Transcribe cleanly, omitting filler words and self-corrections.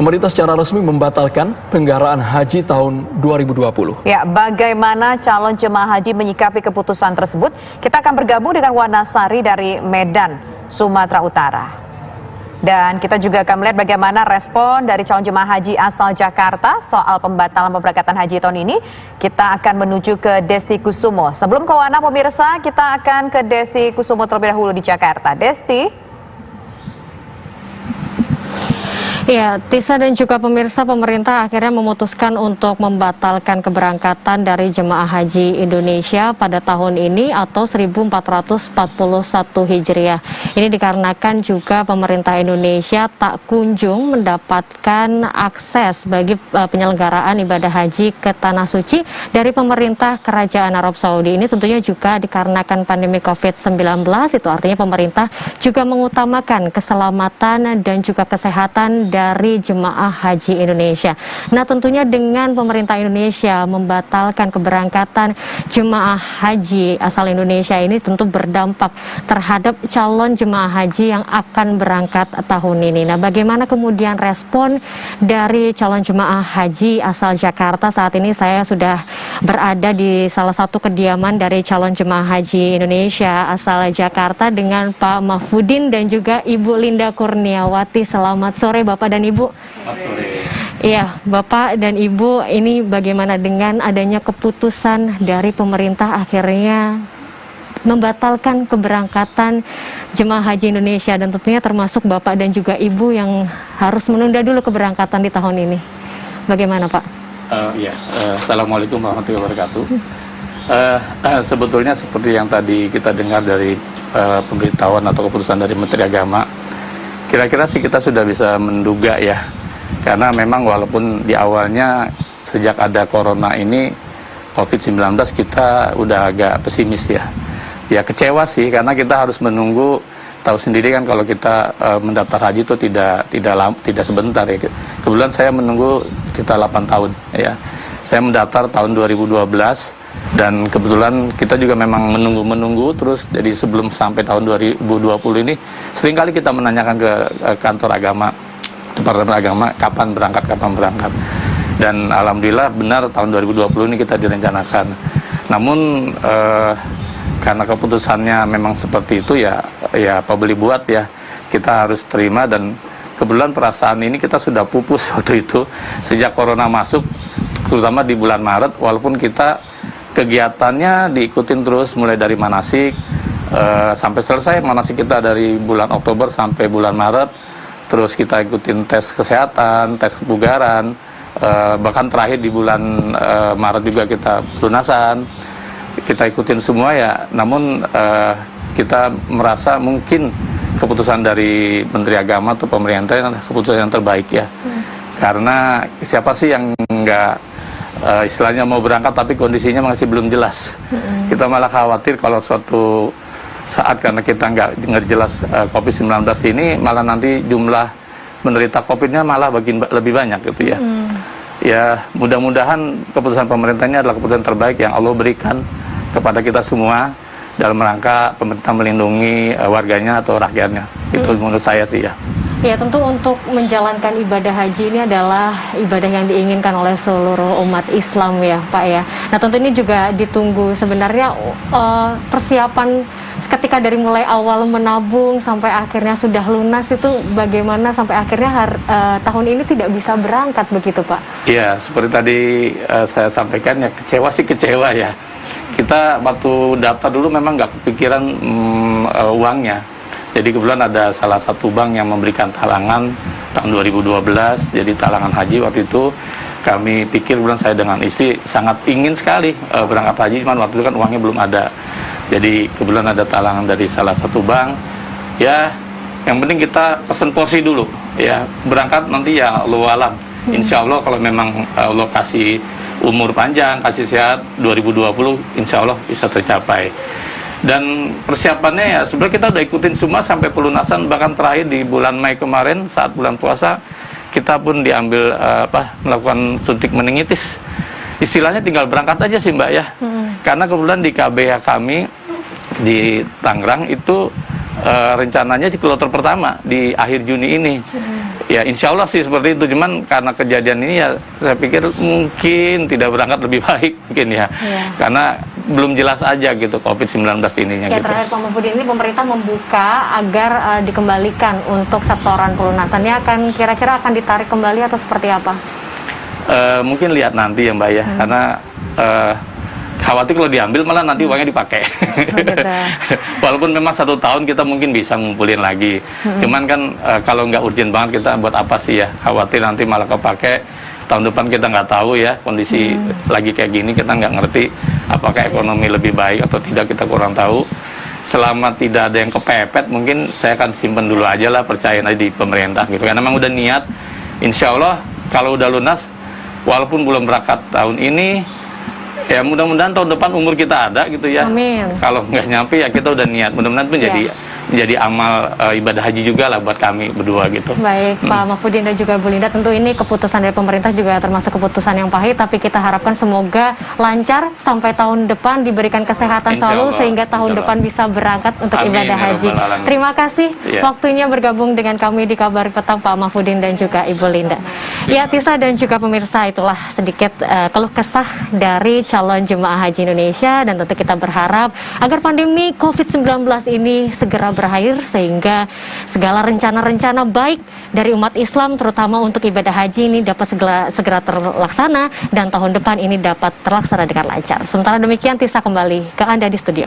Pemerintah secara resmi membatalkan penyelenggaraan haji tahun 2020. Ya, bagaimana calon jemaah haji menyikapi keputusan tersebut? Kita akan bergabung dengan Wanasari dari Medan, Sumatera Utara. Dan kita juga akan melihat bagaimana respon dari calon jemaah haji asal Jakarta soal pembatalan pemberangkatan haji tahun ini. Kita akan menuju ke Desti Kusumo. Sebelum ke Wana, pemirsa, kita akan ke Desti Kusumo terlebih dahulu di Jakarta. Desti. Ya, Tisa dan juga pemirsa, pemerintah akhirnya memutuskan untuk membatalkan keberangkatan dari jemaah haji Indonesia pada tahun ini atau 1441 Hijriah. Ini dikarenakan juga pemerintah Indonesia tak kunjung mendapatkan akses bagi penyelenggaraan ibadah haji ke Tanah Suci dari pemerintah Kerajaan Arab Saudi. Ini tentunya juga dikarenakan pandemi COVID-19, itu artinya pemerintah juga mengutamakan keselamatan dan juga kesehatan dari jemaah haji Indonesia. Nah, tentunya dengan pemerintah Indonesia membatalkan keberangkatan jemaah haji asal Indonesia ini tentu berdampak terhadap calon jemaah haji yang akan berangkat tahun ini. Nah, bagaimana kemudian respon dari calon jemaah haji asal Jakarta? Saat ini saya sudah berada di salah satu kediaman dari calon jemaah haji Indonesia asal Jakarta dengan Pak Mahfudin dan juga Ibu Linda Kurniawati. Selamat sore Bapak dan Ibu. Selamat sore. Iya, Bapak dan Ibu, ini bagaimana dengan adanya keputusan dari pemerintah akhirnya membatalkan keberangkatan jemaah haji Indonesia, dan tentunya termasuk Bapak dan juga Ibu yang harus menunda dulu keberangkatan di tahun ini. Bagaimana Pak? Assalamualaikum warahmatullahi wabarakatuh. Sebetulnya seperti yang tadi kita dengar dari pemberitahuan atau keputusan dari Menteri Agama, kira-kira sih kita sudah bisa menduga ya, karena memang walaupun di awalnya sejak ada corona ini COVID-19 kita udah agak pesimis ya. Ya kecewa sih, karena kita harus menunggu, tahu sendiri kan kalau kita mendaftar haji itu tidak sebentar ya. Kebetulan saya menunggu kita 8 tahun ya. Saya mendaftar tahun 2012 dan kebetulan kita juga memang menunggu terus, jadi sebelum sampai tahun 2020 ini seringkali kita menanyakan ke kantor agama, Departemen Agama, kapan berangkat, dan alhamdulillah benar tahun 2020 ini kita direncanakan. Namun karena keputusannya memang seperti itu ya apa boleh buat ya, kita harus terima. Dan kebetulan perasaan ini kita sudah pupus waktu itu sejak corona masuk, terutama di bulan Maret, walaupun kita kegiatannya diikutin terus mulai dari manasik sampai selesai. Manasik kita dari bulan Oktober sampai bulan Maret, terus kita ikutin tes kesehatan, tes kebugaran, bahkan terakhir di bulan Maret juga kita pelunasan, kita ikutin semua ya. Namun kita merasa mungkin keputusan dari Menteri Agama atau pemerintah adalah keputusan yang terbaik ya. Karena siapa sih yang nggak istilahnya mau berangkat tapi kondisinya masih belum jelas. Kita malah khawatir kalau suatu saat karena kita nggak jelas COVID-19 ini, malah nanti jumlah menderita COVID-nya malah lebih banyak gitu ya. Ya mudah-mudahan keputusan pemerintahnya adalah keputusan terbaik yang Allah berikan kepada kita semua dalam rangka pemerintah melindungi warganya atau rakyatnya. Itu menurut saya sih ya. Ya, tentu untuk menjalankan ibadah haji ini adalah ibadah yang diinginkan oleh seluruh umat Islam ya Pak ya. Nah, tentu ini juga ditunggu sebenarnya persiapan ketika dari mulai awal menabung sampai akhirnya sudah lunas itu bagaimana sampai akhirnya tahun ini tidak bisa berangkat begitu Pak? Iya, seperti tadi saya sampaikan ya, kecewa ya. Kita waktu daftar dulu memang nggak kepikiran uangnya. Jadi kebetulan ada salah satu bank yang memberikan talangan tahun 2012, jadi talangan haji waktu itu. Kami pikir, kebetulan saya dengan istri sangat ingin sekali berangkat haji, cuman waktu itu kan uangnya belum ada. Jadi kebetulan ada talangan dari salah satu bank. Ya, yang penting kita pesen porsi dulu ya, berangkat nanti ya Allah alam. Insya Allah kalau memang Allah kasih umur panjang, kasih sehat, 2020 insya Allah bisa tercapai. Dan persiapannya ya sebenarnya kita udah ikutin semua sampai pelunasan, bahkan terakhir di bulan Mei kemarin saat bulan puasa kita pun diambil melakukan suntik meningitis. Istilahnya tinggal berangkat aja sih Mbak ya. Karena kebetulan di KBH kami di Tangerang itu rencananya di kloter pertama di akhir Juni ini. Ya insya Allah sih seperti itu, cuman karena kejadian ini ya saya pikir mungkin tidak berangkat lebih baik mungkin ya, karena belum jelas aja gitu COVID-19 ininya. Ya, gitu. terakhir Pak Mahfudin, ini pemerintah membuka agar dikembalikan untuk setoran pelunasannya, kira-kira akan ditarik kembali atau seperti apa? Mungkin lihat nanti ya Mbak ya, karena khawatir kalau diambil malah nanti uangnya dipakai. Walaupun memang 1 tahun kita mungkin bisa ngumpulin lagi, cuman kan kalau nggak urgent banget kita buat apa sih ya, khawatir nanti malah kepake. Tahun depan kita nggak tahu ya, kondisi lagi kayak gini kita nggak ngerti apakah ekonomi lebih baik atau tidak, kita kurang tahu. Selama tidak ada yang kepepet, mungkin saya akan simpen dulu aja lah, percayain aja di pemerintah gitu, karena memang udah niat. Insya Allah kalau udah lunas, walaupun belum berangkat tahun ini, ya mudah-mudahan tahun depan umur kita ada gitu ya. Amin. Kalau nggak nyampe ya kita udah niat, mudah-mudahan itu jadi amal ibadah haji juga lah buat kami berdua gitu. Baik, Pak Mahfudin dan juga Bu Linda, tentu ini keputusan dari pemerintah juga termasuk keputusan yang pahit, tapi kita harapkan semoga lancar sampai tahun depan, diberikan kesehatan selalu sehingga tahun depan bisa berangkat untuk ibadah haji. Terima kasih waktunya bergabung dengan kami di Kabar Petang, Pak Mahfudin dan juga Ibu Linda. Ya, Tisa dan juga pemirsa, itulah sedikit keluh kesah dari calon jemaah haji Indonesia, dan tentu kita berharap agar pandemi COVID-19 ini segera berakhir sehingga segala rencana-rencana baik dari umat Islam terutama untuk ibadah haji ini dapat segera terlaksana dan tahun depan ini dapat terlaksana dengan lancar. Sementara demikian, Tisa kembali ke Anda di studio.